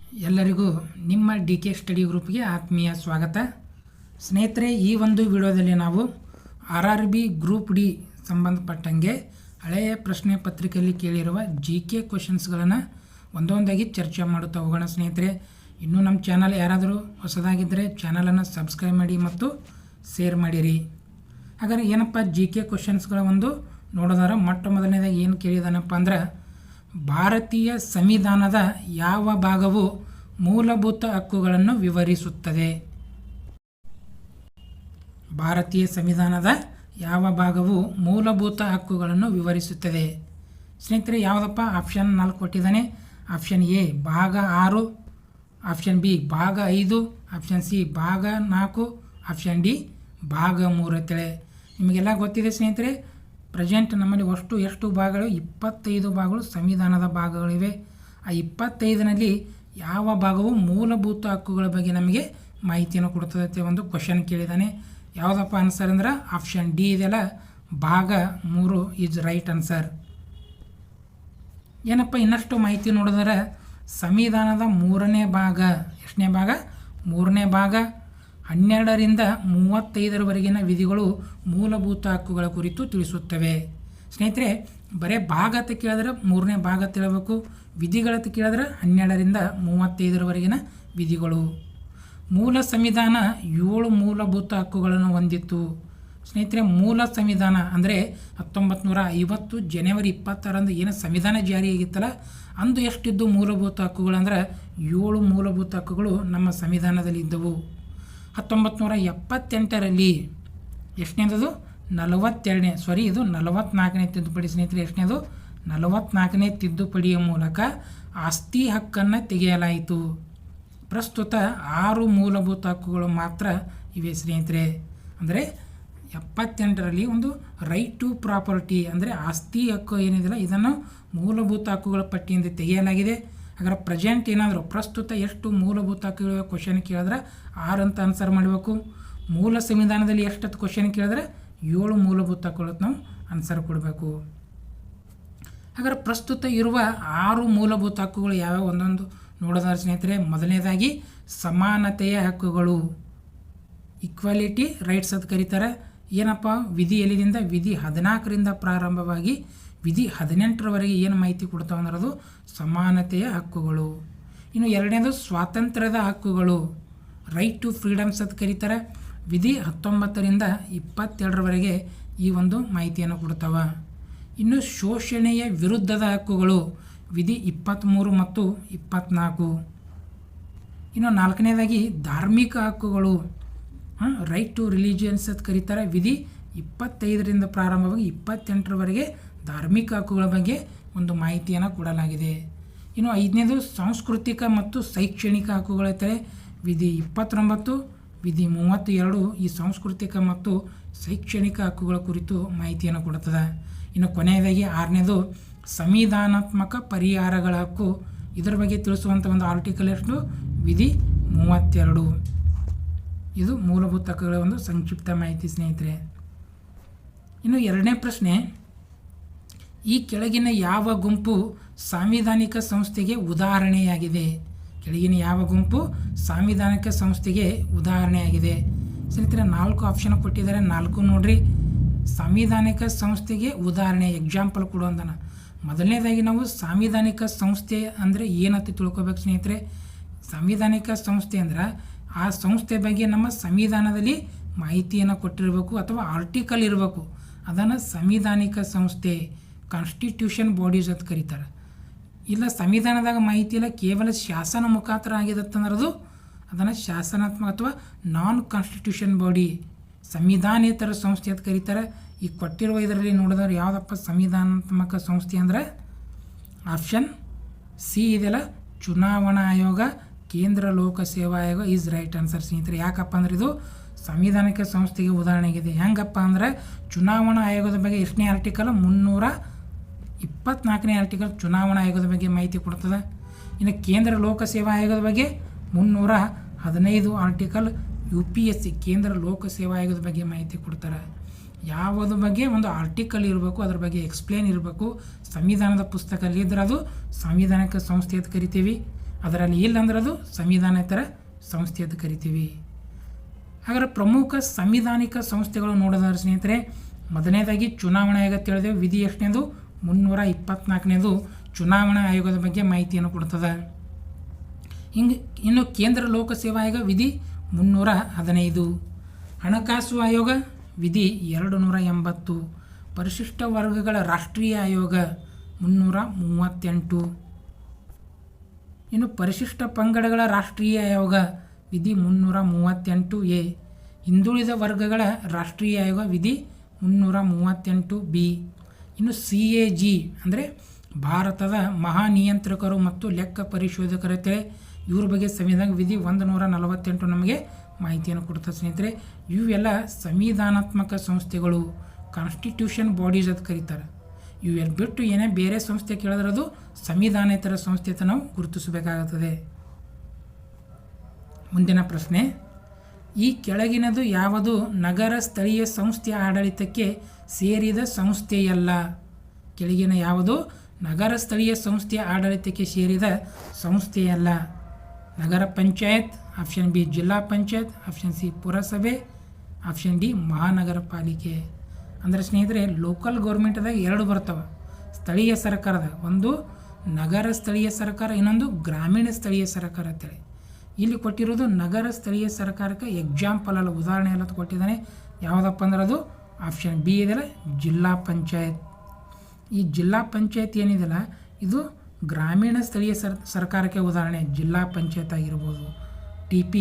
ಎಲ್ಲರಿಗೂ ನಿಮ್ಮ D K study ಗ್ರೂಪ್ಗೆ ಆತ್ಮೀಯ ಸ್ವಾಗತ. ಸ್ನೇಹಿತರೆ, ಈ ಒಂದು ವಿಡಿಯೋದಲ್ಲಿ ನಾವು RRB ಗ್ರೂಪ್ ಡಿ ಸಂಬಂಧಪಟ್ಟಂಗೆ ಹಳೆಯ ಪ್ರಶ್ನೆ ಪತ್ರಿಕೆಯಲ್ಲಿ ಕೇಳಿರುವ GK ಕ್ವೆಶನ್ಸ್ಗಳನ್ನು ಒಂದೊಂದಾಗಿ ಚರ್ಚೆ ಮಾಡುತ್ತಾ ಹೋಗೋಣ. ಸ್ನೇಹಿತರೆ, ಇನ್ನೂ ನಮ್ಮ ಚಾನಲ್ ಯಾರಾದರೂ ಹೊಸದಾಗಿದ್ದರೆ ಚಾನಲನ್ನು ಸಬ್ಸ್ಕ್ರೈಬ್ ಮಾಡಿ ಮತ್ತು ಶೇರ್ ಮಾಡಿರಿ. ಹಾಗಾದರೆ ಏನಪ್ಪ GK ಕ್ವೆಶನ್ಸ್ಗಳ ಒಂದು ನೋಡೋದಾರ ಮೊಟ್ಟ ಮೊದಲನೇದಾಗಿ ಏನು ಕೇಳಿದಾನಪ್ಪ ಅಂದ್ರೆ, ಭಾರತೀಯ ಸಂವಿಧಾನದ ಯಾವ ಭಾಗವು ಮೂಲಭೂತ ಹಕ್ಕುಗಳನ್ನು ವಿವರಿಸುತ್ತದೆ? ಭಾರತೀಯ ಸಂವಿಧಾನದ ಯಾವ ಭಾಗವು ಮೂಲಭೂತ ಹಕ್ಕುಗಳನ್ನು ವಿವರಿಸುತ್ತದೆ? ಸ್ನೇಹಿತರೆ, ಯಾವುದಪ್ಪ? ಆಪ್ಷನ್ 4 ಕೊಟ್ಟಿದ್ದಾನೆ. ಆಪ್ಷನ್ ಎ ಭಾಗ 6, ಆಪ್ಷನ್ ಬಿ ಭಾಗ 5, ಆಪ್ಷನ್ ಸಿ ಭಾಗ 4, ಆಪ್ಷನ್ ಡಿ ಭಾಗ 3 ಅಂತೇಳಿ. ನಿಮಗೆಲ್ಲ ಗೊತ್ತಿದೆ ಸ್ನೇಹಿತರೆ, ಪ್ರೆಸೆಂಟ್ ನಮ್ಮಲ್ಲಿ ಎಷ್ಟು ಭಾಗಗಳು? 25 ಭಾಗಗಳು ಸಂವಿಧಾನದ ಭಾಗಗಳಿವೆ. ಆ 25ನಲ್ಲಿ ಯಾವ ಭಾಗವು ಮೂಲಭೂತ ಹಕ್ಕುಗಳ ಬಗ್ಗೆ ನಮಗೆ ಮಾಹಿತಿಯನ್ನು ಕೊಡ್ತದೆ ಒಂದು ಕ್ವಶನ್ ಕೇಳಿದ್ದಾನೆ. ಯಾವುದಪ್ಪ ಆನ್ಸರ್ ಅಂದ್ರೆ ಆಪ್ಷನ್ ಡಿ ಇದೆಯಲ್ಲ, ಭಾಗ 3 ಈಸ್ ರೈಟ್ ಆನ್ಸರ್. ಏನಪ್ಪ ಇನ್ನಷ್ಟು ಮಾಹಿತಿ ನೋಡಿದ್ರೆ, ಸಂವಿಧಾನದ 3ನೇ ಭಾಗ, ಎಷ್ಟನೇ ಭಾಗ? 3ನೇ ಭಾಗ 12ರಿಂದ 35ರವರೆಗಿನ ವಿಧಿಗಳು ಮೂಲಭೂತ ಹಕ್ಕುಗಳ ಕುರಿತು ತಿಳಿಸುತ್ತವೆ. ಸ್ನೇಹಿತರೆ, ಬರೀ ಭಾಗ ಅಂತ ಕೇಳಿದ್ರೆ 3ನೇ ಭಾಗ ತಿಳಬೇಕು, ವಿಧಿಗಳಂತ ಕೇಳಿದ್ರೆ 12ರಿಂದ 35ರವರೆಗಿನ ವಿಧಿಗಳು. ಮೂಲ ಸಂವಿಧಾನ 7 ಮೂಲಭೂತ ಹಕ್ಕುಗಳನ್ನು ಹೊಂದಿತ್ತು. ಸ್ನೇಹಿತರೆ, ಮೂಲ ಸಂವಿಧಾನ ಅಂದರೆ 1950 ಜನವರಿ 26ರಂದು ಏನು ಸಂವಿಧಾನ ಜಾರಿಯಾಗಿತ್ತಲ್ಲ, ಅಂದು ಎಷ್ಟಿದ್ದು ಮೂಲಭೂತ ಹಕ್ಕುಗಳು ಅಂದ್ರೆ 7 ಮೂಲಭೂತ ಹಕ್ಕುಗಳು ನಮ್ಮ ಸಂವಿಧಾನದಲ್ಲಿ ಇದ್ದವು. 1978ರಲ್ಲಿ ಎಷ್ಟನೇದು? 42ನೇ, ಇದು 44ನೇ ತಿದ್ದುಪಡಿ. ಸ್ನೇಹಿತರೆ, ಎಷ್ಟನೇದು? 44ನೇ ತಿದ್ದುಪಡಿಯ ಮೂಲಕ ಆಸ್ತಿ ಹಕ್ಕನ್ನು ತೆಗೆಯಲಾಯಿತು. ಪ್ರಸ್ತುತ 6 ಮೂಲಭೂತ ಹಕ್ಕುಗಳು ಮಾತ್ರ ಇವೆ ಸ್ನೇಹಿತರೆ. ಅಂದರೆ 78ರಲ್ಲಿ ಒಂದು ರೈಟ್ ಟು ಪ್ರಾಪರ್ಟಿ ಅಂದರೆ ಆಸ್ತಿ ಹಕ್ಕು ಏನಿದೆಯಲ್ಲ, ಇದನ್ನು ಮೂಲಭೂತ ಹಕ್ಕುಗಳ ಪಟ್ಟಿಯಿಂದ ತೆಗೆಯಲಾಗಿದೆ. ಹಾಗಾದ್ರೆ ಪ್ರೆಸೆಂಟ್ ಏನಾದರೂ ಪ್ರಸ್ತುತ ಎಷ್ಟು ಮೂಲಭೂತ ಹಕ್ಕುಗಳ ಕ್ವಶನ್ ಕೇಳಿದ್ರೆ 6 ಅಂತ ಆನ್ಸರ್ ಮಾಡಬೇಕು. ಮೂಲ ಸಂವಿಧಾನದಲ್ಲಿ ಎಷ್ಟತ್ತು ಕ್ವಶನ್ ಕೇಳಿದ್ರೆ 7 ಮೂಲಭೂತ ಹಕ್ಕುಗಳು ನಾವು ಆನ್ಸರ್ ಕೊಡಬೇಕು. ಹಾಗಾದ್ರೆ ಪ್ರಸ್ತುತ ಇರುವ 6 ಮೂಲಭೂತ ಹಕ್ಕುಗಳು ಯಾವ್ಯಾವ ಒಂದೊಂದು ನೋಡೋದಾದ್ರೆ ಸ್ನೇಹಿತರೆ, ಮೊದಲನೇದಾಗಿ ಸಮಾನತೆಯ ಹಕ್ಕುಗಳು, ಈಕ್ವಾಲಿಟಿ ರೈಟ್ಸ್ ಅಂತ ಕರೀತಾರೆ. ಏನಪ್ಪ? ವಿಧಿ ಎಲ್ಲಿಂದ? ವಿಧಿ 14ರಿಂದ ಪ್ರಾರಂಭವಾಗಿ ವಿಧಿ 18ರವರೆಗೆ ಏನು ಮಾಹಿತಿ ಕೊಡ್ತಾವೆ ಅನ್ನೋದು ಸಮಾನತೆಯ ಹಕ್ಕುಗಳು. ಇನ್ನು ಎರಡನೇದು ಸ್ವಾತಂತ್ರ್ಯದ ಹಕ್ಕುಗಳು, ರೈಟ್ ಟು ಫ್ರೀಡಮ್ಸ್ ಅಂತ ಕರೀತಾರೆ. ವಿಧಿ 19ರಿಂದ 22ರವರೆಗೆ ಈ ಒಂದು ಮಾಹಿತಿಯನ್ನು ಕೊಡ್ತಾವೆ. ಇನ್ನು ಶೋಷಣೆಯ ವಿರುದ್ಧದ ಹಕ್ಕುಗಳು, ವಿಧಿ 23 ಮತ್ತು 24. ಇನ್ನು 4ನೇದಾಗಿ ಧಾರ್ಮಿಕ ಹಕ್ಕುಗಳು, ರೈಟ್ ಟು ರಿಲಿಜಿಯನ್ಸ್ ಅಂತ ಕರೀತಾರೆ. ವಿಧಿ 25ರಿಂದ ಪ್ರಾರಂಭವಾಗಿ 28ರವರೆಗೆ ಧಾರ್ಮಿಕ ಹಕ್ಕುಗಳ ಬಗ್ಗೆ ಒಂದು ಮಾಹಿತಿಯನ್ನು ಕೊಡಲಾಗಿದೆ. ಇನ್ನು 5ನೇದು ಸಾಂಸ್ಕೃತಿಕ ಮತ್ತು ಶೈಕ್ಷಣಿಕ ಹಕ್ಕುಗಳಿರ್ತಾರೆ. ವಿಧಿ 29, ವಿಧಿ 32 ಈ ಸಾಂಸ್ಕೃತಿಕ ಮತ್ತು ಶೈಕ್ಷಣಿಕ ಹಕ್ಕುಗಳ ಕುರಿತು ಮಾಹಿತಿಯನ್ನು ಕೊಡುತ್ತದೆ. ಇನ್ನು ಕೊನೆಯದಾಗಿ 6ನೇದು ಸಂವಿಧಾನಾತ್ಮಕ ಪರಿಹಾರಗಳ ಹಕ್ಕು, ಇದರ ಬಗ್ಗೆ ತಿಳಿಸುವಂಥ ಒಂದು ಆರ್ಟಿಕಲ್ ಎಷ್ಟು? ವಿಧಿ 32. ಇದು ಮೂಲಭೂತ ಹಕ್ಕುಗಳ ಒಂದು ಸಂಕ್ಷಿಪ್ತ ಮಾಹಿತಿ ಸ್ನೇಹಿತರೆ. ಇನ್ನು 2ನೇ ಪ್ರಶ್ನೆ, ಈ ಕೆಳಗಿನ ಯಾವ ಗುಂಪು ಸಾಂವಿಧಾನಿಕ ಸಂಸ್ಥೆಗೆ ಉದಾಹರಣೆಯಾಗಿದೆ? ಕೆಳಗಿನ ಯಾವ ಗುಂಪು ಸಾಂವಿಧಾನಿಕ ಸಂಸ್ಥೆಗೆ ಉದಾಹರಣೆಯಾಗಿದೆ? ಸ್ನೇಹಿತರೆ, 4 ಆಪ್ಷನ್ ಕೊಟ್ಟಿದ್ದಾರೆ, 4 ನೋಡ್ರಿ. ಸಾಂವಿಧಾನಿಕ ಸಂಸ್ಥೆಗೆ ಉದಾಹರಣೆ ಎಕ್ಸಾಂಪಲ್ ಕೊಡುವಂತನ. ಮೊದಲನೇದಾಗಿ ನಾವು ಸಾಂವಿಧಾನಿಕ ಸಂಸ್ಥೆ ಅಂದರೆ ಏನಂತ ತಿಳ್ಕೊಬೇಕು ಸ್ನೇಹಿತರೆ. ಸಾಂವಿಧಾನಿಕ ಸಂಸ್ಥೆ ಅಂದ್ರೆ ಆ ಸಂಸ್ಥೆ ಬಗ್ಗೆ ನಮ್ಮ ಸಂವಿಧಾನದಲ್ಲಿ ಮಾಹಿತಿಯನ್ನು ಕೊಟ್ಟಿರಬೇಕು ಅಥವಾ ಆರ್ಟಿಕಲ್ ಇರಬೇಕು. ಅದನ್ನು ಸಾಂವಿಧಾನಿಕ ಸಂಸ್ಥೆ, ಕಾನ್ಸ್ಟಿಟ್ಯೂಷನ್ ಬಾಡೀಸ್ ಅಂತ ಕರೀತಾರೆ. ಇಲ್ಲ ಸಂವಿಧಾನದಾಗ ಮಾಹಿತಿ ಇಲ್ಲ, ಕೇವಲ ಶಾಸನ ಮುಖಾಂತರ ಆಗಿದತ್ತಂದ್ರದು ಅದನ್ನು ಶಾಸನಾತ್ಮಕ ಅಥವಾ ನಾನ್ ಕಾನ್ಸ್ಟಿಟ್ಯೂಷನ್ ಬಾಡಿ, ಸಂವಿಧಾನೇತರ ಸಂಸ್ಥೆ ಅಂತ ಕರೀತಾರೆ. ಈ ಕೊಟ್ಟಿರುವ ಇದರಲ್ಲಿ ನೋಡಿದ್ರೆ ಯಾವುದಪ್ಪ ಸಂವಿಧಾನಾತ್ಮಕ ಸಂಸ್ಥೆ ಅಂದರೆ ಆಪ್ಷನ್ ಸಿ ಇದೆಯಲ್ಲ, ಚುನಾವಣಾ ಆಯೋಗ, ಕೇಂದ್ರ ಲೋಕ ಸೇವಾ ಆಯೋಗ ಈಸ್ ರೈಟ್ ಆನ್ಸರ್ ಸ್ನೇಹಿತರೆ. ಯಾಕಪ್ಪ ಅಂದ್ರೆ ಇದು ಸಂವಿಧಾನಿಕ ಸಂಸ್ಥೆಗೆ ಉದಾಹರಣೆಗಿದೆ. ಹೆಂಗಪ್ಪ ಅಂದರೆ ಚುನಾವಣಾ ಆಯೋಗದ ಬಗ್ಗೆ ಎಷ್ಟನೇ ಆರ್ಟಿಕಲ್? 324ನೇ ಆರ್ಟಿಕಲ್ ಚುನಾವಣಾ ಆಯೋಗದ ಬಗ್ಗೆ ಮಾಹಿತಿ ಕೊಡ್ತದೆ. ಇನ್ನು ಕೇಂದ್ರ ಲೋಕ ಸೇವಾ ಆಯೋಗದ ಬಗ್ಗೆ 315 ಆರ್ಟಿಕಲ್ UPSC ಕೇಂದ್ರ ಲೋಕ ಸೇವಾ ಆಯೋಗದ ಬಗ್ಗೆ ಮಾಹಿತಿ ಕೊಡ್ತಾರೆ. ಯಾವುದ್ರ ಬಗ್ಗೆ ಒಂದು ಆರ್ಟಿಕಲ್ ಇರಬೇಕು, ಅದ್ರ ಬಗ್ಗೆ ಎಕ್ಸ್ಪ್ಲೇನ್ ಇರಬೇಕು. ಸಂವಿಧಾನದ ಪುಸ್ತಕದಲ್ಲಿ ಇದ್ರೆ ಅದು ಸಾಂವಿಧಾನಿಕ ಸಂಸ್ಥೆ ಅಂತ ಕರಿತೀವಿ. ಅದರಲ್ಲಿ ಇಲ್ಲ ಅಂದ್ರೆ ಅದು ಸಂವಿಧಾನೇತರ ಸಂಸ್ಥೆ ಅಂತ ಕರಿತೀವಿ. ಹಾಗಾದ್ರೆ ಪ್ರಮುಖ ಸಂವಿಧಾನಿಕ ಸಂಸ್ಥೆಗಳು ನೋಡೋದಾದ್ರೆ ಸ್ನೇಹಿತರೆ, ಮೊದಲನೇದಾಗಿ ಚುನಾವಣಾ ಆಯೋಗ ತಿಳಿದೇವೆ. ವಿಧಿ ಎಷ್ಟನೇದು? 324ನೇದು ಚುನಾವಣಾ ಆಯೋಗದ ಬಗ್ಗೆ ಮಾಹಿತಿಯನ್ನು ಕೊಡ್ತದೆ. ಇನ್ನು ಕೇಂದ್ರ ಲೋಕಸೇವಾ ಆಯೋಗ ವಿಧಿ 315. ಹಣಕಾಸು ಆಯೋಗ ವಿಧಿ 280. ಪರಿಶಿಷ್ಟ ವರ್ಗಗಳ ರಾಷ್ಟ್ರೀಯ ಆಯೋಗ 338. ಇನ್ನು ಪರಿಶಿಷ್ಟ ಪಂಗಡಗಳ ರಾಷ್ಟ್ರೀಯ ಆಯೋಗ ವಿಧಿ 338A. ಹಿಂದುಳಿದ ವರ್ಗಗಳ ರಾಷ್ಟ್ರೀಯ ಆಯೋಗ ವಿಧಿ 338B. ಇನ್ನು CAG ಅಂದರೆ ಭಾರತದ ಮಹಾನಿಯಂತ್ರಕರು ಮತ್ತು ಲೆಕ್ಕ ಪರಿಶೋಧಕರತೆ, ಇವ್ರ ಬಗ್ಗೆ ಸಂವಿಧಾನ ವಿಧಿ 148 ನಮಗೆ ಮಾಹಿತಿಯನ್ನು ಕೊಡ್ತದೆ ಸ್ನೇಹಿತರೆ. ಇವೆಲ್ಲ ಸಂವಿಧಾನಾತ್ಮಕ ಸಂಸ್ಥೆಗಳು, ಕಾನ್ಸ್ಟಿಟ್ಯೂಷನ್ ಬಾಡೀಸ್ ಅಂತ ಕರೀತಾರೆ. ಇವೆಲ್ಲ ಬಿಟ್ಟು ಏನೇ ಬೇರೆ ಸಂಸ್ಥೆ ಕೇಳಿದ್ರೆ ಅದು ಸಂವಿಧಾನೇತರ ಸಂಸ್ಥೆ ಅಂತ ನಾವು ಗುರುತಿಸಬೇಕಾಗುತ್ತದೆ. ಮುಂದಿನ ಪ್ರಶ್ನೆ, ಈ ಕೆಳಗಿನದು ಯಾವುದು ನಗರ ಸ್ಥಳೀಯ ಸಂಸ್ಥೆಯ ಆಡಳಿತಕ್ಕೆ ಸೇರಿದ ಸಂಸ್ಥೆಯಲ್ಲ? ಕೆಳಗಿನ ಯಾವುದು ನಗರ ಸ್ಥಳೀಯ ಸಂಸ್ಥೆಯ ಆಡಳಿತಕ್ಕೆ ಸೇರಿದ ಸಂಸ್ಥೆಯಲ್ಲ? ನಗರ ಪಂಚಾಯತ್, ಆಪ್ಷನ್ ಬಿ ಜಿಲ್ಲಾ ಪಂಚಾಯತ್, ಆಪ್ಷನ್ ಸಿ ಪುರಸಭೆ, ಆಪ್ಷನ್ ಡಿ ಮಹಾನಗರ ಪಾಲಿಕೆ. ಅಂದರೆ ಸ್ನೇಹಿತರೆ, ಲೋಕಲ್ ಗೌರ್ಮೆಂಟ್ದಾಗ 2 ಬರ್ತವೆ ಸ್ಥಳೀಯ ಸರ್ಕಾರದ, ಒಂದು ನಗರ ಸ್ಥಳೀಯ ಸರ್ಕಾರ, ಇನ್ನೊಂದು ಗ್ರಾಮೀಣ ಸ್ಥಳೀಯ ಸರ್ಕಾರ ಅಂತೇಳಿ. ಇಲ್ಲಿ ಕೊಟ್ಟಿರೋದು ನಗರ ಸ್ಥಳೀಯ ಸರ್ಕಾರಕ್ಕೆ ಎಕ್ಸಾಂಪಲ್ ಅಲ್ಲ, ಉದಾಹರಣೆ ಎಲ್ಲ ಕೊಟ್ಟಿದ್ದಾನೆ. ಯಾವುದಪ್ಪ ಅಂದ್ರೆ ಅದು ಆಪ್ಷನ್ ಬಿ ಇದೆಯಲ್ಲ, ಜಿಲ್ಲಾ ಪಂಚಾಯತ್. ಈ ಜಿಲ್ಲಾ ಪಂಚಾಯತ್ ಏನಿದೆಯಲ್ಲ, ಇದು ಗ್ರಾಮೀಣ ಸ್ಥಳೀಯ ಸರ್ಕಾರಕ್ಕೆ ಉದಾಹರಣೆ. ಜಿಲ್ಲಾ ಪಂಚಾಯತ್ ಆಗಿರ್ಬೋದು, TP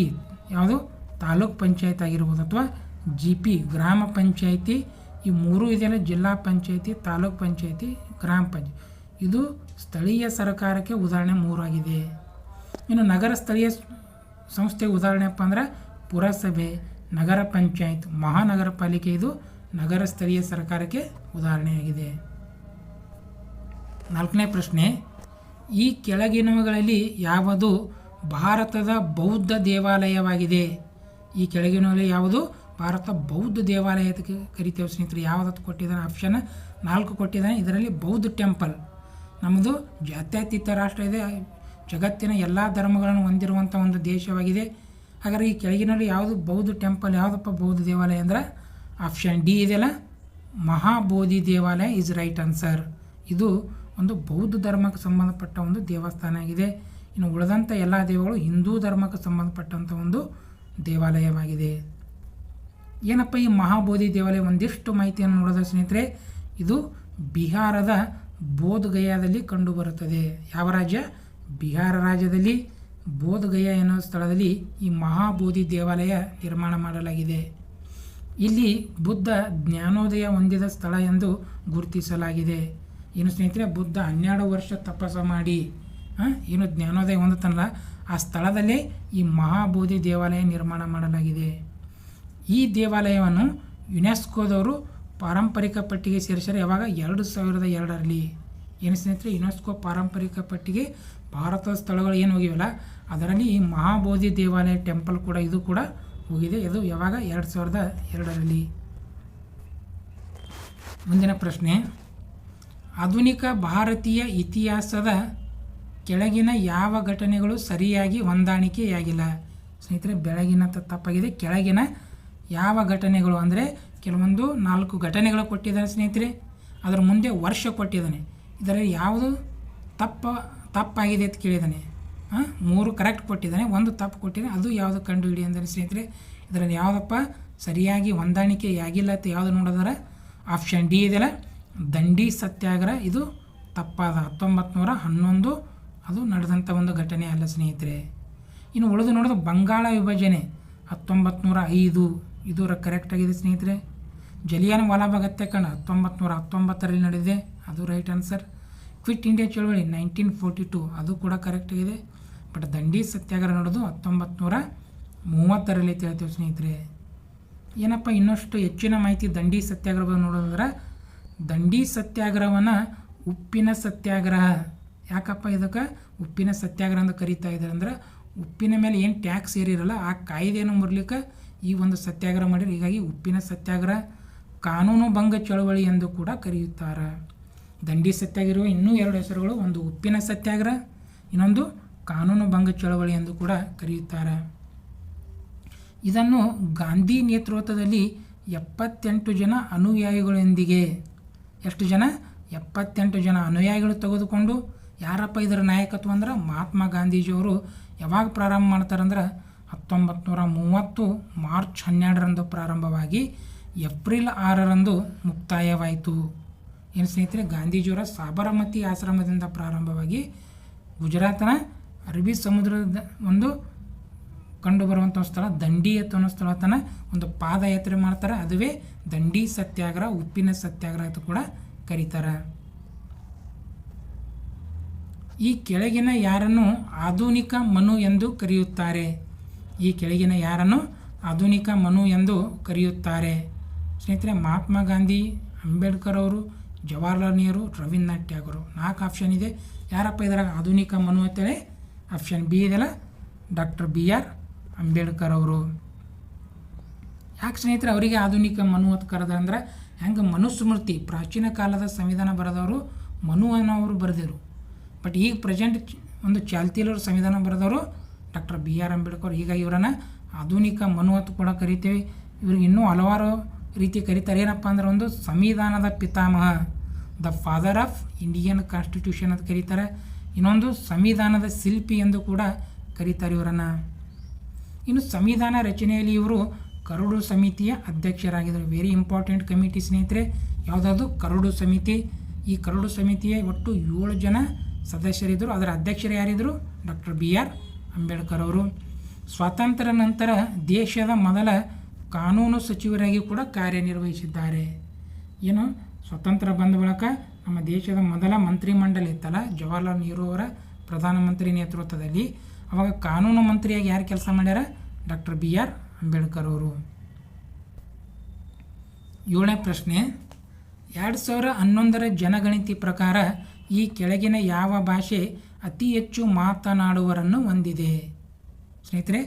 ಯಾವುದು ತಾಲೂಕ್ ಪಂಚಾಯತ್ ಆಗಿರ್ಬೋದು, ಅಥವಾ GP ಗ್ರಾಮ ಪಂಚಾಯತಿ. ಈ 3 ಇದೆಯಲ್ಲ, ಜಿಲ್ಲಾ ಪಂಚಾಯತಿ, ತಾಲೂಕ್ ಪಂಚಾಯತಿ, ಗ್ರಾಮ ಪಂಚಾಯತ್, ಇದು ಸ್ಥಳೀಯ ಸರ್ಕಾರಕ್ಕೆ ಉದಾಹರಣೆ 3 ಆಗಿದೆ. ಇನ್ನು ನಗರ ಸ್ಥಳೀಯ ಸಂಸ್ಥೆ ಉದಾಹರಣೆಪ್ಪ ಅಂದ್ರೆ ಪುರಸಭೆ, ನಗರ ಪಂಚಾಯತ್, ಮಹಾನಗರ ಪಾಲಿಕೆ, ಇದು ನಗರ ಸ್ಥಳೀಯ ಸರ್ಕಾರಕ್ಕೆ ಉದಾಹರಣೆಯಾಗಿದೆ. 4ನೇ ಪ್ರಶ್ನೆ, ಈ ಕೆಳಗಿನವುಗಳಲ್ಲಿ ಯಾವುದು ಭಾರತದ ಬೌದ್ಧ ದೇವಾಲಯವಾಗಿದೆ? ಈ ಕೆಳಗಿನವುಗಳಲ್ಲಿ ಯಾವುದು ಭಾರತ ಬೌದ್ಧ ದೇವಾಲಯ ಅಂತ ಕರಿತೇವೆ ಸ್ನೇಹಿತರೆ. ಯಾವುದತ್ತು ಕೊಟ್ಟಿದ್ದಾನೆ? ಆಪ್ಷನ್ 4 ಕೊಟ್ಟಿದ್ದಾನೆ. ಇದರಲ್ಲಿ ಬೌದ್ಧ ಟೆಂಪಲ್. ನಮ್ಮದು ಜಾತ್ಯತೀತ ರಾಷ್ಟ್ರ ಇದೆ, ಜಗತ್ತಿನ ಎಲ್ಲ ಧರ್ಮಗಳನ್ನು ಹೊಂದಿರುವಂಥ ಒಂದು ದೇಶವಾಗಿದೆ. ಹಾಗಾದರೆ ಈ ಕೆಳಗಿನಲ್ಲಿ ಯಾವುದು ಬೌದ್ಧ ಟೆಂಪಲ್, ಯಾವುದಪ್ಪ ಬೌದ್ಧ ದೇವಾಲಯ ಅಂದ್ರೆ ಆಪ್ಷನ್ ಡಿ ಇದೆಯಲ್ಲ, ಮಹಾಬೋಧಿ ದೇವಾಲಯ ಇಸ್ ರೈಟ್ ಆನ್ಸರ್. ಇದು ಒಂದು ಬೌದ್ಧ ಧರ್ಮಕ್ಕೆ ಸಂಬಂಧಪಟ್ಟ ಒಂದು ದೇವಸ್ಥಾನ ಆಗಿದೆ. ಇನ್ನು ಉಳಿದಂಥ ಎಲ್ಲ ದೇವಗಳು ಹಿಂದೂ ಧರ್ಮಕ್ಕೆ ಸಂಬಂಧಪಟ್ಟಂಥ ಒಂದು ದೇವಾಲಯವಾಗಿದೆ. ಏನಪ್ಪ ಈ ಮಹಾಬೋಧಿ ದೇವಾಲಯ? ಒಂದಿಷ್ಟು ಮಾಹಿತಿಯನ್ನು ನೋಡೋದ ಸ್ನೇಹಿತರೆ, ಇದು ಬಿಹಾರದ ಬೋಧಗಯಾದಲ್ಲಿ ಕಂಡುಬರುತ್ತದೆ. ಯಾವ ರಾಜ್ಯ? ಬಿಹಾರ ರಾಜ್ಯದಲ್ಲಿ ಬೋಧಗಯಾ ಎನ್ನುವ ಸ್ಥಳದಲ್ಲಿ ಈ ಮಹಾಬೋಧಿ ದೇವಾಲಯ ನಿರ್ಮಾಣ ಮಾಡಲಾಗಿದೆ. ಇಲ್ಲಿ ಬುದ್ಧ ಜ್ಞಾನೋದಯ ಹೊಂದಿದ ಸ್ಥಳ ಎಂದು ಗುರುತಿಸಲಾಗಿದೆ. ಏನು ಸ್ನೇಹಿತರೆ, ಬುದ್ಧ 12 ವರ್ಷ ತಪಸ್ಸು ಮಾಡಿ ಏನು ಜ್ಞಾನೋದಯ ಹೊಂದುತ್ತಾನಲ್ಲ, ಆ ಸ್ಥಳದಲ್ಲೇ ಈ ಮಹಾಬೋಧಿ ದೇವಾಲಯ ನಿರ್ಮಾಣ ಮಾಡಲಾಗಿದೆ. ಈ ದೇವಾಲಯವನ್ನು ಯುನೆಸ್ಕೋದವರು ಪಾರಂಪರಿಕ ಪಟ್ಟಿಗೆ ಸೇರಿಸಿದರೆ ಯಾವಾಗ? 2002ರಲ್ಲಿ. ಏನು ಸ್ನೇಹಿತರೆ, ಯುನೆಸ್ಕೋ ಪಾರಂಪರಿಕ ಪಟ್ಟಿಗೆ ಭಾರತದ ಸ್ಥಳಗಳು ಏನು ಹೋಗಿವಲ್ಲ, ಅದರಲ್ಲಿ ಈ ಮಹಾಬೋಧಿ ದೇವಾಲಯ ಟೆಂಪಲ್ ಕೂಡ, ಇದು ಕೂಡ ಹೋಗಿದೆ. ಇದು ಯಾವಾಗ? 2002ರಲ್ಲಿ. ಮುಂದಿನ ಪ್ರಶ್ನೆ, ಆಧುನಿಕ ಭಾರತೀಯ ಇತಿಹಾಸದ ಕೆಳಗಿನ ಯಾವ ಘಟನೆಗಳು ಸರಿಯಾಗಿ ಹೊಂದಾಣಿಕೆಯಾಗಿಲ್ಲ? ಸ್ನೇಹಿತರೆ, ಬೆಳಗಿನ ತಪ್ಪಾಗಿದೆ. ಕೆಳಗಿನ ಯಾವ ಘಟನೆಗಳು ಅಂದರೆ ಕೆಲವೊಂದು 4 ಘಟನೆಗಳು ಕೊಟ್ಟಿದ್ದಾನೆ ಸ್ನೇಹಿತರೆ, ಅದರ ಮುಂದೆ ವರ್ಷ ಕೊಟ್ಟಿದ್ದಾನೆ. ಇದರಲ್ಲಿ ಯಾವುದು ತಪ್ಪಾಗಿದೆ ಅಂತ ಕೇಳಿದ್ದಾನೆ. 3 ಕರೆಕ್ಟ್ ಕೊಟ್ಟಿದ್ದಾನೆ, 1 ತಪ್ಪು ಕೊಟ್ಟಿದ್ದಾನೆ. ಅದು ಯಾವುದು ಕಂಡು ಹಿಡಿ ಅಂದರೆ ಸ್ನೇಹಿತರೆ, ಇದರಲ್ಲಿ ಯಾವುದಪ್ಪ ಸರಿಯಾಗಿ ಹೊಂದಾಣಿಕೆಯಾಗಿಲ್ಲ ಅಂತ ಯಾವುದು ನೋಡಿದ್ರೆ ಆಪ್ಷನ್ ಡಿ ಇದೆಯಲ್ಲ, ದಂಡಿ ಸತ್ಯಾಗ್ರಹ. ಇದು ತಪ್ಪಾದ. 1911 ಅದು ನಡೆದಂಥ ಒಂದು ಘಟನೆ ಅಲ್ಲ ಸ್ನೇಹಿತರೆ. ಇನ್ನು ಉಳಿದು ನೋಡೋದು ಬಂಗಾಳ ವಿಭಜನೆ 1905, ಇದು ಕರೆಕ್ಟಾಗಿದೆ ಸ್ನೇಹಿತರೆ. ಜಲಿಯನ್ ವಾಲಾಬಾಗ್ ಹತ್ಯಾಕಾಂಡ 1919ರಲ್ಲಿ ನಡೆದಿದೆ, ಅದು ರೈಟ್ ಆನ್ಸರ್. ಕ್ವಿಟ್ ಇಂಡಿಯಾ ಚಳವಳಿ 1942, ಅದು ಕೂಡ ಕರೆಕ್ಟಾಗಿದೆ. ಬಟ್ ದಂಡಿ ಸತ್ಯಾಗ್ರಹ ನಡೆದು 1930ರಲ್ಲಿ ಹೇಳ್ತೇವೆ ಸ್ನೇಹಿತರೆ. ಏನಪ್ಪ ಇನ್ನಷ್ಟು ಹೆಚ್ಚಿನ ಮಾಹಿತಿ ದಂಡಿ ಸತ್ಯಾಗ್ರಹ ನೋಡೋದ್ರೆ, ದಂಡಿ ಸತ್ಯಾಗ್ರಹವನ್ನು ಉಪ್ಪಿನ ಸತ್ಯಾಗ್ರಹ, ಯಾಕಪ್ಪ ಇದಕ್ಕೆ ಉಪ್ಪಿನ ಸತ್ಯಾಗ್ರಹ ಅಂತ ಕರೀತಾ ಇದ್ದಾರೆ ಅಂದ್ರೆ, ಉಪ್ಪಿನ ಮೇಲೆ ಏನು ಟ್ಯಾಕ್ಸ್ ಏರಿರಲ್ಲ ಆ ಕಾಯ್ದೆಯನ್ನು ಮುರ್ಲಿಕ್ಕೆ ಈ ಒಂದು ಸತ್ಯಾಗ್ರಹ ಮಾಡಿರಿ. ಹೀಗಾಗಿ ಉಪ್ಪಿನ ಸತ್ಯಾಗ್ರಹ, ಕಾನೂನು ಭಂಗ ಚಳವಳಿ ಎಂದು ಕೂಡ ಕರೆಯುತ್ತಾರೆ. ದಂಡಿ ಸತ್ಯಾಗ್ರಹ ಇನ್ನೂ 2 ಹೆಸರುಗಳು, ಒಂದು ಉಪ್ಪಿನ ಸತ್ಯಾಗ್ರಹ, ಇನ್ನೊಂದು ಕಾನೂನು ಭಂಗ ಚಳವಳಿ ಎಂದು ಕೂಡ ಕರೆಯುತ್ತಾರೆ. ಇದನ್ನು ಗಾಂಧಿ ನೇತೃತ್ವದಲ್ಲಿ 78 ಜನ ಅನುಯಾಯಿಗಳೊಂದಿಗೆ, ಎಷ್ಟು ಜನ? 78 ಜನ ಅನುಯಾಯಿಗಳು ತೆಗೆದುಕೊಂಡು, ಯಾರಪ್ಪ ಇದರ ನಾಯಕತ್ವ ಅಂದ್ರೆ ಮಹಾತ್ಮ ಗಾಂಧೀಜಿಯವರು ಯಾವಾಗ ಪ್ರಾರಂಭ ಮಾಡ್ತಾರಂದ್ರೆ 1930 ಮಾರ್ಚ್ 12ರಂದು ಪ್ರಾರಂಭವಾಗಿ ಏಪ್ರಿಲ್ 6ರಂದು ಮುಕ್ತಾಯವಾಯಿತು. ಏನು ಸ್ನೇಹಿತರೆ, ಗಾಂಧೀಜಿಯವರ ಸಾಬರಮತಿ ಆಶ್ರಮದಿಂದ ಪ್ರಾರಂಭವಾಗಿ ಗುಜರಾತ್ನ ಅರಬ್ಬಿ ಸಮುದ್ರದ ಒಂದು ಕಂಡುಬರುವಂಥ ಸ್ಥಳ ದಂಡಿ ಅನ್ನೋ ಸ್ಥಳ ತನ ಒಂದು ಪಾದಯಾತ್ರೆ ಮಾಡ್ತಾರೆ. ಅದುವೇ ದಂಡಿ ಸತ್ಯಾಗ್ರಹ, ಉಪ್ಪಿನ ಸತ್ಯಾಗ್ರಹ ಅಂತ ಕೂಡ ಕರೀತಾರೆ. ಈ ಕೆಳಗಿನ ಯಾರನ್ನು ಆಧುನಿಕ ಮನು ಎಂದು ಕರೆಯುತ್ತಾರೆ? ಈ ಕೆಳಗಿನ ಯಾರನ್ನು ಆಧುನಿಕ ಮನು ಎಂದು ಕರೆಯುತ್ತಾರೆ? ಸ್ನೇಹಿತರೆ, ಮಹಾತ್ಮ ಗಾಂಧಿ, ಅಂಬೇಡ್ಕರ್ ಅವರು, ಜವಾಹರ್ಲಾಲ್ ನೆಹರು, ರವೀಂದ್ರನಾಥ್ ಟ್ಯಾಗೋರ್. 4 ಆಪ್ಷನ್ ಇದೆ. ಯಾರಪ್ಪ ಇದರ ಆಧುನಿಕ ಮನು ಅಂತೇಳಿ? ಆಪ್ಷನ್ ಬಿ ಇದೆಲ್ಲ ಡಾಕ್ಟರ್ BR ಅಂಬೇಡ್ಕರ್ ಅವರು. ಯಾಕೆ ಸ್ನೇಹಿತರೆ ಅವರಿಗೆ ಆಧುನಿಕ ಮನು ಅಂತ ಕರೆದಂದ್ರೆ, ಹೆಂಗೆ ಮನುಸ್ಮೃತಿ ಪ್ರಾಚೀನ ಕಾಲದ ಸಂವಿಧಾನ ಬರೆದವರು ಮನು ಅನ್ನೋರು ಬರೆದಿರು. ಬಟ್ ಈಗ ಪ್ರೆಸೆಂಟ್ ಒಂದು ಚಾಲ್ತಿಯಲ್ಲವರು ಸಂವಿಧಾನ ಬರೆದವರು ಡಾಕ್ಟರ್ BR ಅಂಬೇಡ್ಕರ್. ಹೀಗಾಗಿ ಇವರನ್ನು ಆಧುನಿಕ ಮನು ಅಂತ ಕೂಡ ಕರಿತೇವೆ. ಇವ್ರಿಗೆ ಇನ್ನೂ ಹಲವಾರು ರೀತಿ ಕರೀತಾರೆ. ಏನಪ್ಪ ಅಂದ್ರೆ, ಒಂದು ಸಂವಿಧಾನದ ಪಿತಾಮಹ, the father of Indian constitution ಅಂತ ಕರೀತಾರೆ. ಇನ್ನೊಂದು ಸಂವಿಧಾನದ ಶಿಲ್ಪಿ ಎಂದು ಕೂಡ ಕರೀತಾರೆ ಇವರನ್ನು. ಇನ್ನು ಸಂವಿಧಾನ ರಚನೆಯಲ್ಲಿ ಇವರು ಕರಡು ಸಮಿತಿಯ ಅಧ್ಯಕ್ಷರಾಗಿದ್ದರು. ವೆರಿ ಇಂಪಾರ್ಟೆಂಟ್ ಕಮಿಟಿ ಸ್ನೇಹಿತರೆ. ಯಾವುದಾದ್ರು ಕರಡು ಸಮಿತಿ. ಈ ಕರಡು ಸಮಿತಿಯ ಒಟ್ಟು 7 ಜನ ಸದಸ್ಯರಿದ್ದರು. ಅದರ ಅಧ್ಯಕ್ಷರು ಯಾರಿದ್ದರು? ಡಾಕ್ಟರ್ BR ಅಂಬೇಡ್ಕರ್ ಅವರು. ಸ್ವಾತಂತ್ರ್ಯ ನಂತರ ದೇಶದ ಮೊದಲ ಕಾನೂನು ಸಚಿವರಾಗಿ ಕೂಡ ಕಾರ್ಯನಿರ್ವಹಿಸಿದ್ದಾರೆ. ಏನು, ಸ್ವತಂತ್ರ ಬಂದ ಬಳಿಕ ನಮ್ಮ ದೇಶದ ಮೊದಲ ಮಂತ್ರಿಮಂಡಲ ಇತ್ತಲ್ಲ, ಜವಾಹರ್ಲಾಲ್ ನೆಹರು ಅವರ ಪ್ರಧಾನಮಂತ್ರಿ ನೇತೃತ್ವದಲ್ಲಿ, ಅವಾಗ ಕಾನೂನು ಮಂತ್ರಿಯಾಗಿ ಯಾರು ಕೆಲಸ ಮಾಡ್ಯಾರ? ಡಾಕ್ಟರ್ BR ಅಂಬೇಡ್ಕರ್ ಅವರು. 7ನೇ ಪ್ರಶ್ನೆ, 2011ರ ಜನಗಣತಿ ಪ್ರಕಾರ ಈ ಕೆಳಗಿನ ಯಾವ ಭಾಷೆ ಅತಿ ಹೆಚ್ಚು ಮಾತನಾಡುವರನ್ನು ಹೊಂದಿದೆ? ಸ್ನೇಹಿತರೆ,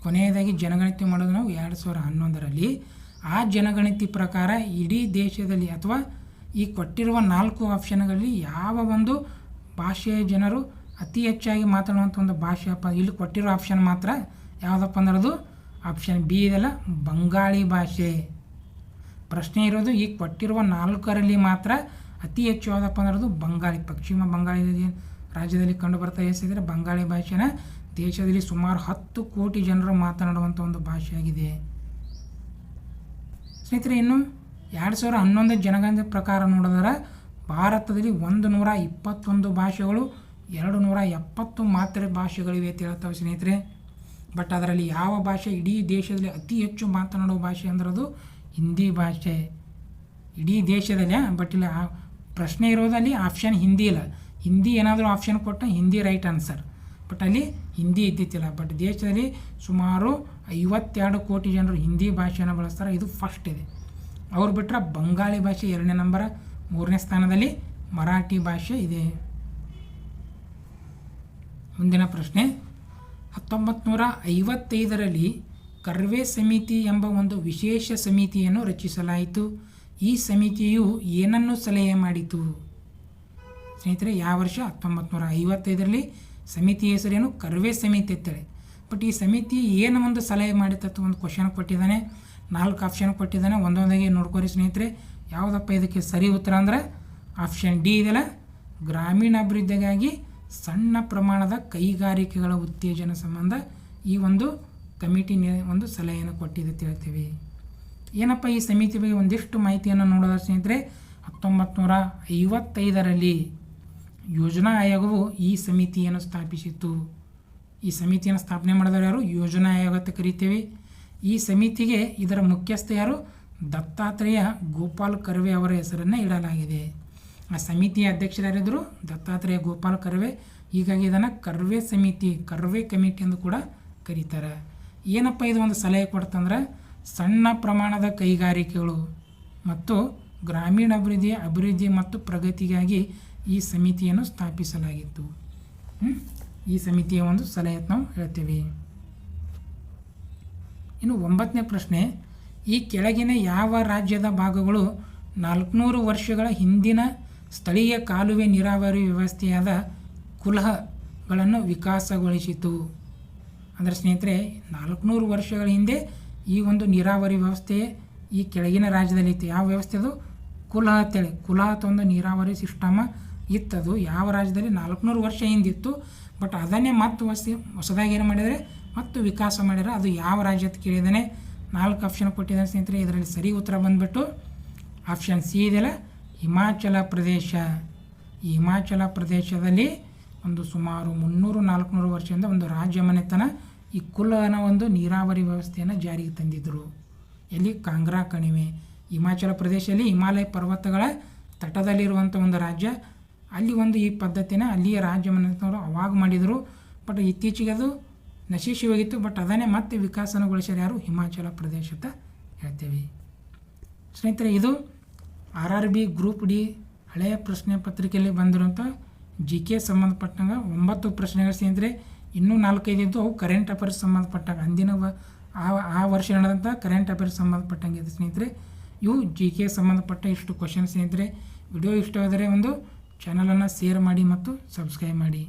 ಕೊನೆಯದಾಗಿ ಜನಗಣತಿ ಮಾಡೋದು ನಾವು 2011ರಲ್ಲಿ. ಆ ಜನಗಣತಿ ಪ್ರಕಾರ ಇಡೀ ದೇಶದಲ್ಲಿ ಅಥವಾ ಈ ಕೊಟ್ಟಿರುವ 4 ಆಪ್ಷನ್ಗಳಲ್ಲಿ ಯಾವ ಒಂದು ಭಾಷೆಯ ಜನರು ಅತಿ ಹೆಚ್ಚಾಗಿ ಮಾತನಾಡುವಂಥ ಒಂದು ಭಾಷೆಯಪ್ಪ? ಇಲ್ಲಿ ಕೊಟ್ಟಿರೋ ಆಪ್ಷನ್ ಮಾತ್ರ ಯಾವುದಪ್ಪ ಅಂದ್ರೆ ಅದು ಆಪ್ಷನ್ ಬಿ ಇದೆಲ್ಲ, ಬಂಗಾಳಿ ಭಾಷೆ. ಪ್ರಶ್ನೆ ಇರೋದು ಈ ಕೊಟ್ಟಿರುವ 4ರಲ್ಲಿ ಮಾತ್ರ ಅತಿ ಹೆಚ್ಚು ಯಾವುದಪ್ಪ ಅಂದ್ರೆ ಅದು ಬಂಗಾಳಿ. ಪಶ್ಚಿಮ ಬಂಗಾಳಿ ರಾಜ್ಯದಲ್ಲಿ ಕಂಡು ಬರ್ತಾ ಎಷ್ಟಿದ್ರೆ ಬಂಗಾಳಿ ಭಾಷೆನ ದೇಶದಲ್ಲಿ ಸುಮಾರು 10 ಕೋಟಿ ಜನರು ಮಾತನಾಡುವಂಥ ಒಂದು ಭಾಷೆಯಾಗಿದೆ ಸ್ನೇಹಿತರೆ. ಇನ್ನು 2011 ಜನಗಣತಿ ಪ್ರಕಾರ ನೋಡಿದರೆ ಭಾರತದಲ್ಲಿ 121 ಭಾಷೆಗಳು, 270 ಮಾತೃ ಭಾಷೆಗಳಿವೆ ಅಂತ ಹೇಳ್ತವೆ ಸ್ನೇಹಿತರೆ. ಬಟ್ ಅದರಲ್ಲಿ ಯಾವ ಭಾಷೆ ಇಡೀ ದೇಶದಲ್ಲಿ ಅತಿ ಹೆಚ್ಚು ಮಾತನಾಡುವ ಭಾಷೆ ಅಂದ್ರೆ ಅದು ಹಿಂದಿ ಭಾಷೆ ಇಡೀ ದೇಶದಲ್ಲಿ. ಬಟ್ ಇಲ್ಲಿ ಪ್ರಶ್ನೆ ಇರೋದಲ್ಲಿ ಆಪ್ಷನ್ ಹಿಂದಿ ಇಲ್ಲ. ಹಿಂದಿ ಏನಾದರೂ ಆಪ್ಷನ್ ಕೊಟ್ಟ ಹಿಂದಿ ರೈಟ್ ಆನ್ಸರ್, ಬಟ್ ಅಲ್ಲಿ ಹಿಂದಿ ಇದ್ದಿತ್ತಿಲ್ಲ. ಬಟ್ ದೇಶದಲ್ಲಿ ಸುಮಾರು 52 ಕೋಟಿ ಜನರು ಹಿಂದಿ ಭಾಷೆಯನ್ನು ಬಳಸ್ತಾರೆ. ಇದು ಫಸ್ಟ್ ಇದೆ. ಅವ್ರು ಬಿಟ್ಟರೆ ಬಂಗಾಳಿ ಭಾಷೆ 2ನೇ ನಂಬರ್, 3ನೇ ಸ್ಥಾನದಲ್ಲಿ ಮರಾಠಿ ಭಾಷೆ ಇದೆ. ಮುಂದಿನ ಪ್ರಶ್ನೆ, 1955ರಲ್ಲಿ ಕರ್ವೆ ಸಮಿತಿ ಎಂಬ ಒಂದು ವಿಶೇಷ ಸಮಿತಿಯನ್ನು ರಚಿಸಲಾಯಿತು. ಈ ಸಮಿತಿಯು ಏನನ್ನು ಸಲಹೆ ಮಾಡಿತು? ಸ್ನೇಹಿತರೆ, ಯಾವ ವರ್ಷ? 1955ರಲ್ಲಿ. ಸಮಿತಿ ಹೆಸರೇನು? ಕರ್ವೆ ಸಮಿತಿ ಅಂತೇಳಿ. ಬಟ್ ಈ ಸಮಿತಿ ಏನು ಒಂದು ಸಲಹೆ ಮಾಡಿತ್ತು ಒಂದು ಕ್ವಶನ್ ಕೊಟ್ಟಿದ್ದಾನೆ, 4 ಆಪ್ಷನ್ ಕೊಟ್ಟಿದ್ದಾನೆ. ಒಂದೊಂದಾಗಿ ನೋಡ್ಕೊರಿ ಸ್ನೇಹಿತರೆ. ಯಾವುದಪ್ಪ ಇದಕ್ಕೆ ಸರಿ ಉತ್ತರ ಅಂದರೆ ಆಪ್ಷನ್ ಡಿ ಇದೆಲ್ಲ, ಗ್ರಾಮೀಣಾಭಿವೃದ್ಧಿಗಾಗಿ ಸಣ್ಣ ಪ್ರಮಾಣದ ಕೈಗಾರಿಕೆಗಳ ಉತ್ತೇಜನ ಸಂಬಂಧ ಈ ಒಂದು ಕಮಿಟಿ ಒಂದು ಸಲಹೆಯನ್ನು ಕೊಟ್ಟಿದೆ ಅಂತ ಹೇಳ್ತೀವಿ. ಏನಪ್ಪ ಈ ಸಮಿತಿ ಬಗ್ಗೆ ಒಂದಿಷ್ಟು ಮಾಹಿತಿಯನ್ನು ನೋಡೋದ ಸ್ನೇಹಿತರೆ, 1955ರಲ್ಲಿ ಯೋಜನಾ ಆಯೋಗವು ಈ ಸಮಿತಿಯನ್ನು ಸ್ಥಾಪಿಸಿತು. ಈ ಸಮಿತಿಯನ್ನು ಸ್ಥಾಪನೆ ಮಾಡಿದವರು ಯಾರು? ಯೋಜನಾ ಆಯೋಗ ಅಂತ ಕರಿತೀವಿ. ಈ ಸಮಿತಿಗೆ ಇದರ ಮುಖ್ಯಸ್ಥ ಯಾರು? ದತ್ತಾತ್ರೇಯ ಗೋಪಾಲ್ ಕರ್ವೆ ಅವರ ಹೆಸರನ್ನು ಇಡಲಾಗಿದೆ. ಆ ಸಮಿತಿಯ ಅಧ್ಯಕ್ಷರಾಗಿದ್ದರು ದತ್ತಾತ್ರೇಯ ಗೋಪಾಲ್ ಕರ್ವೆ. ಹೀಗಾಗಿ ಇದನ್ನು ಕರ್ವೆ ಸಮಿತಿ, ಕರ್ವೆ ಕಮಿಟಿ ಎಂದು ಕೂಡ ಕರೀತಾರೆ. ಏನಪ್ಪ ಇದು ಒಂದು ಸಲಹೆ ಕೊಡ್ತಂದ್ರೆ, ಸಣ್ಣ ಪ್ರಮಾಣದ ಕೈಗಾರಿಕೆಗಳು ಮತ್ತು ಅಭಿವೃದ್ಧಿ ಮತ್ತು ಪ್ರಗತಿಗಾಗಿ ಈ ಸಮಿತಿಯನ್ನು ಸ್ಥಾಪಿಸಲಾಗಿತ್ತು. ಈ ಸಮಿತಿಯ ಒಂದು ಸಲಹೆ ನಾವು ಹೇಳ್ತೀವಿ. ಇನ್ನು 9ನೇ ಪ್ರಶ್ನೆ, ಈ ಕೆಳಗಿನ ಯಾವ ರಾಜ್ಯದ ಭಾಗಗಳು 400 ವರ್ಷಗಳ ಹಿಂದಿನ ಸ್ಥಳೀಯ ಕಾಲುವೆ ನೀರಾವರಿ ವ್ಯವಸ್ಥೆಯಾದ ಕುಲ್ಹಗಳ ಗಳನ್ನು ವಿಕಾಸಗೊಳಿಸಿತು. ಅಂದರೆ ಸ್ನೇಹಿತರೆ 400 ವರ್ಷಗಳ ಹಿಂದೆ ಈ ಒಂದು ನೀರಾವರಿ ವ್ಯವಸ್ಥೆ ಈ ಕೆಳಗಿನ ರಾಜ್ಯದಲ್ಲಿ ಇತ್ತು. ಯಾವ ವ್ಯವಸ್ಥೆ ಅದು? ಕುಲ ಅಂತೇಳಿ. ಕುಲ ಅಂತ ಒಂದು ನೀರಾವರಿ ಸಿಸ್ಟಮ ಇತ್ತದು ಯಾವ ರಾಜ್ಯದಲ್ಲಿ 400 ವರ್ಷ ಹಿಂದಿತ್ತು. ಬಟ್ ಅದನ್ನೇ ಮತ್ತು ಹೊಸದಾಗಿ ಏನು ಮಾಡಿದರೆ ಮತ್ತು ವಿಕಾಸ ಮಾಡಿದರೆ ಅದು ಯಾವ ರಾಜ್ಯ ಅಂತ ಕೇಳಿದ್ದಾನೆ. 4 ಆಪ್ಷನ್ ಕೊಟ್ಟಿದ್ದಾನೆ ಸ್ನೇಹಿತರೆ. ಇದರಲ್ಲಿ ಸರಿ ಉತ್ತರ ಬಂದುಬಿಟ್ಟು ಆಪ್ಷನ್ ಸಿ ಇದೆಯಲ್ಲ, ಹಿಮಾಚಲ ಪ್ರದೇಶ. ಈ ಹಿಮಾಚಲ ಪ್ರದೇಶದಲ್ಲಿ ಒಂದು ಸುಮಾರು 300-400 ವರ್ಷದಿಂದ ಒಂದು ರಾಜ್ಯ ಮನೆತನ ಈ ಕುಲನ ಒಂದು ನೀರಾವರಿ ವ್ಯವಸ್ಥೆಯನ್ನು ಜಾರಿಗೆ ತಂದಿದ್ದರು. ಎಲ್ಲಿ? ಕಾಂಗ್ರಾ ಕಣಿವೆ. ಹಿಮಾಚಲ ಪ್ರದೇಶದಲ್ಲಿ ಹಿಮಾಲಯ ಪರ್ವತಗಳ ತಟದಲ್ಲಿರುವಂಥ ಒಂದು ರಾಜ್ಯ. ಅಲ್ಲಿ ಒಂದು ಈ ಪದ್ಧತಿನ ಅಲ್ಲಿಯ ರಾಜ್ಯ ಮನೆತನರು ಅವಾಗ ಮಾಡಿದರು. ಬಟ್ ಇತ್ತೀಚೆಗೆ ಅದು ನಶಿಸಿ ಹೋಗಿತ್ತು. ಬಟ್ ಅದನ್ನೇ ಮತ್ತೆ ವಿಕಾಸನಗೊಳಿಸ್ಯಾರ ಯಾರು? ಹಿಮಾಚಲ ಪ್ರದೇಶ ಅಂತ ಹೇಳ್ತೇವೆ. ಸ್ನೇಹಿತರೆ, ಇದು RRB ಗ್ರೂಪ್ ಡಿ ಹಳೆಯ ಪ್ರಶ್ನೆ ಪತ್ರಿಕೆಯಲ್ಲಿ ಬಂದಿರುವಂಥ GK ಸಂಬಂಧಪಟ್ಟಂಗೆ 9 ಪ್ರಶ್ನೆಗಳು ಸ್ನೇಹಿತರೆ. ಇನ್ನೂ 4-5 ಇದ್ದು ಅವು ಕರೆಂಟ್ ಅಫೇರ್ಸ್ ಸಂಬಂಧಪಟ್ಟಾಗ ಅಂದಿನ ಆ ವರ್ಷ ನಡೆದಂಥ ಕರೆಂಟ್ ಅಫೇರ್ಸ್ ಸಂಬಂಧಪಟ್ಟಂಗೆ ಇದೆ ಸ್ನೇಹಿತರೆ. ಇವು GK ಸಂಬಂಧಪಟ್ಟ ಇಷ್ಟು ಕ್ವಶನ್ ಸ್ನೇಹಿತರೆ. ವಿಡಿಯೋ ಇಷ್ಟವಾದರೆ ಒಂದು ಚಾನಲನ್ನು ಶೇರ್ ಮಾಡಿ ಮತ್ತು ಸಬ್ಸ್ಕ್ರೈಬ್ ಮಾಡಿ.